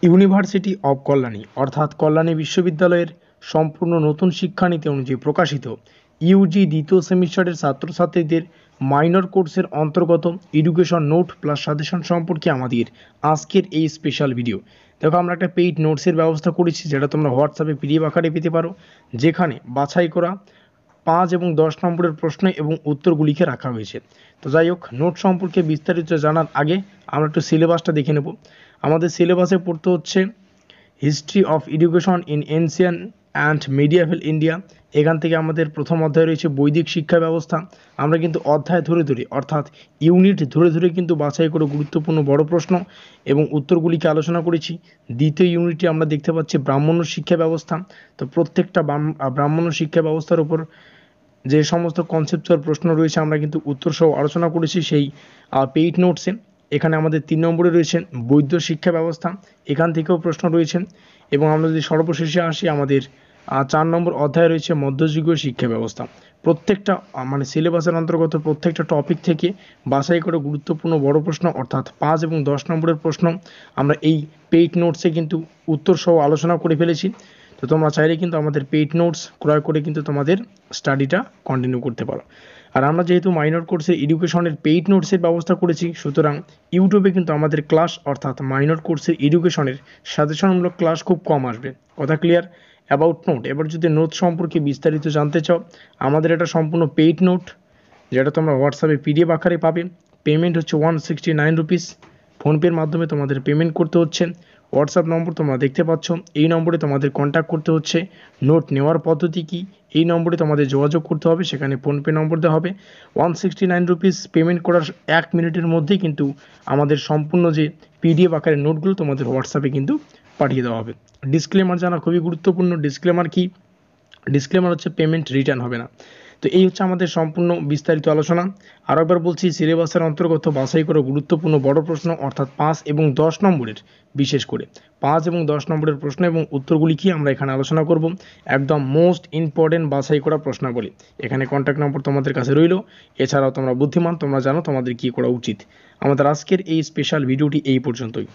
University of Kalyani অর্থাৎ কল্যাণী বিশ্ববিদ্যালয়ের সম্পূর্ণ নতুন শিক্ষানীতি অনুযায়ী প্রকাশিত ইউজি দ্বিতীয় সেমিস্টারের ছাত্রছাত্রীদের মাইনর কোর্সের অন্তর্গত এডুকেশন নোট প্লাস সাজেশন সম্পর্কে আমাদের আজকের এই স্পেশাল ভিডিও। দেখো, আমরা একটা পেইড নোটসের ব্যবস্থা করেছি, যেটা তোমরা হোয়াটসঅ্যাপে পিডিএফ আকারে পেতে পারো, যেখানে বাছাই করা 5 এবং 10 নম্বরের প্রশ্ন এবং উত্তরগুলিকে রাখা হয়েছে। তো যাই হোক, নোট সম্পর্কে বিস্তারিত জানার আগে আমরা একটু সিলেবাসটা দেখে নেব। আমাদের সিলেবাসে পড়তে হচ্ছে history of education in ancient and medieval India. এখান থেকে আমাদের প্রথম অধ্যায় রয়েছে বৈদিক শিক্ষা ব্যবস্থা। আমরা কিন্তু অধ্যায় ধরে ধরে অর্থাৎ ইউনিট ধরে ধরে কিন্তু বাছাই করে গুরুত্বপূর্ণ বড় প্রশ্ন এবং উত্তরগুলিকে আলোচনা করেছি। দ্বিতীয় ইউনিটে আমরা দেখতে পাচ্ছি ব্রাহ্মণ্য শিক্ষা ব্যবস্থা। তো প্রত্যেকটা ব্রাহ্মণ্য শিক্ষা ব্যবস্থার উপর যে সমস্ত কনসেপচুয়াল প্রশ্ন রয়েছে আমরা কিন্তু উত্তর সহ আলোচনা করেছি সেই পেইড নোটসে। এখানে আমাদের 3 নম্বরে রয়েছে বৈদ্য শিক্ষা ব্যবস্থা, এখান থেকেও প্রশ্ন রয়েছে। এবং আমরা যদি সর্বশেষে আসি, আমাদের 4 নম্বর অধ্যায় রয়েছে মধ্যযুগীয় শিক্ষা ব্যবস্থা। প্রত্যেকটা মানে সিলেবাসের অন্তর্গত প্রত্যেকটা টপিক থেকে বাছাই করে গুরুত্বপূর্ণ বড় প্রশ্ন অর্থাৎ 5 এবং 10 নম্বরের প্রশ্ন আমরা এই পেইড নোটসে কিন্তু উত্তর সহ আলোচনা করে ফেলেছি। তো তোমরা চাইলে কিন্তু আমাদের পেইড নোটস ক্রয় করে কিন্তু তোমাদের স্টাডিটা কন্টিনিউ করতে পারো। আর আমরা যেহেতু মাইনর কোর্সের এডুকেশনের পেইড নোটসের ব্যবস্থা করেছি, সুতরাং ইউটিউবে কিন্তু আমাদের ক্লাস অর্থাৎ মাইনর কোর্সের এডুকেশনের সাজেশনমূলক ক্লাস খুব কম আসবে। কথা ক্লিয়ার? অ্যাবাউট নোট, এবার যদি নোট সম্পর্কে বিস্তারিত জানতে চাও, আমাদের এটা সম্পূর্ণ পেইড নোট, যেটা তোমরা হোয়াটসঅ্যাপে পিডিএফ আকারে পাবে। পেমেন্ট হচ্ছে 169 রুপিস। ফোনপের মাধ্যমে তোমাদের পেমেন্ট করতে হচ্ছে। হোয়াটসঅ্যাপ নম্বর তোমরা দেখতে পাচ্ছ, এই নম্বরে তোমাদের কন্ট্যাক্ট করতে হচ্ছে। নোট নেওয়ার পদ্ধতি কি, এই নম্বরে তোমাদের যোগাযোগ করতে হবে, সেখানে ফোনপে নম্বর দেওয়া হবে। 169 রুপিস পেমেন্ট করার 1 মিনিটের মধ্যেই কিন্তু আমাদের সম্পূর্ণ যে পিডিএফ আকারের নোটগুলো তোমাদের হোয়াটসঅ্যাপে কিন্তু পাঠিয়ে দেওয়া হবে। ডিসক্লেমার জানা খুবই গুরুত্বপূর্ণ। ডিসক্লেমার কি? ডিসক্লেমার হচ্ছে পেমেন্ট রিটার্ন হবে না। তো এই হচ্ছে আমাদের সম্পূর্ণ বিস্তারিত আলোচনা। আরও একবার বলছি, সিলেবাসের অন্তর্গত বাছাই করা গুরুত্বপূর্ণ বড় প্রশ্ন অর্থাৎ 5 এবং 10 নম্বরের, বিশেষ করে 5 এবং 10 নম্বরের প্রশ্ন এবং উত্তরগুলি কি আমরা এখানে আলোচনা করব। একদম মোস্ট ইম্পর্টেন্ট বাছাই করা প্রশ্নাবলী। এখানে কন্ট্যাক্ট নম্বর তোমাদের কাছে রইল। এছাড়াও তোমরা বুদ্ধিমান, তোমরা জানো তোমাদের কী করা উচিত। আমাদের আজকের এই স্পেশাল ভিডিওটি এই পর্যন্তই।